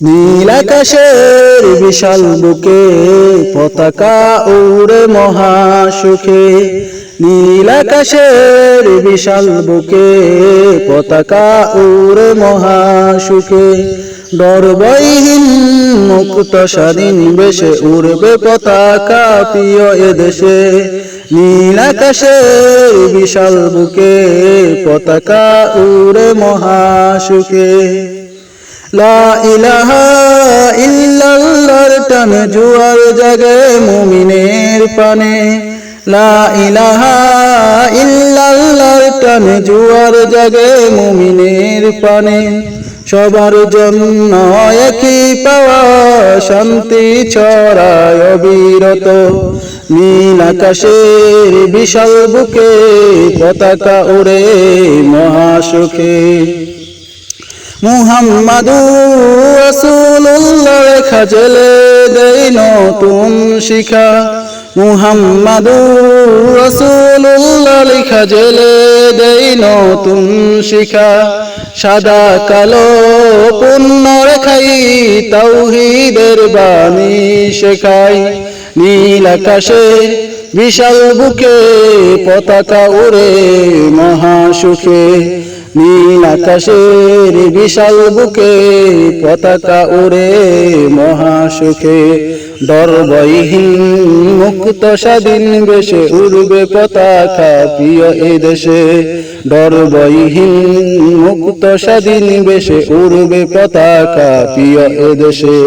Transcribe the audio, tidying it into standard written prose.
নীল আকাশের বিশাল বুকে পতাকা উড়ে মহাসুখে। নীল আকাশের বিশাল বুকে পতাকা উড়ে মহাসুখে। ডরভয়হীন মুক্ত স্বাধীন বেশে উড়বে পতাকা প্রিয় এদেশে। নীল আকাশের বিশাল বুকে পতাকা উড়ে মহাসুখে। লা ইলাহা ইল্লাল্লাহর টানে জোয়ার জাগে মুমিনের পানে। লা ইলাহা ইল্লাল্লাহর টানে জোয়ার জাগে মুমিনের পানে। সবার জন্য একই পাওয়া শান্তি ছড়ায় অবিরত। নীল আকাশের বিশাল বুকে পতাকা ওড়ে মহাসুখে। মুহাম্মাদুর রাসূলুল্লাহ লেখা জেলে দেয় নতুন শিখা। মুহাম্মাদুর রাসূলুল্লাহ লেখা জেলে দেয় নতুন শিখা। সাদা কালো পূর্ণ রেখাই তাওহীদের বাণী শেখায়। নীল আকাশে বিশাল বুকে পতাকা ওড়ে মহাসুখে। নীল আকাশের বিশাল বুকে পতাকা ওড়ে মহাসুখে। ডরভয়হীন মুক্ত স্বাধীন বেশে উড়বে পতাকা প্রিয় এদেশে। ডরভয়হীন মুক্ত স্বাধীন বেশে উড়বে পতাকা প্রিয় এদেশে।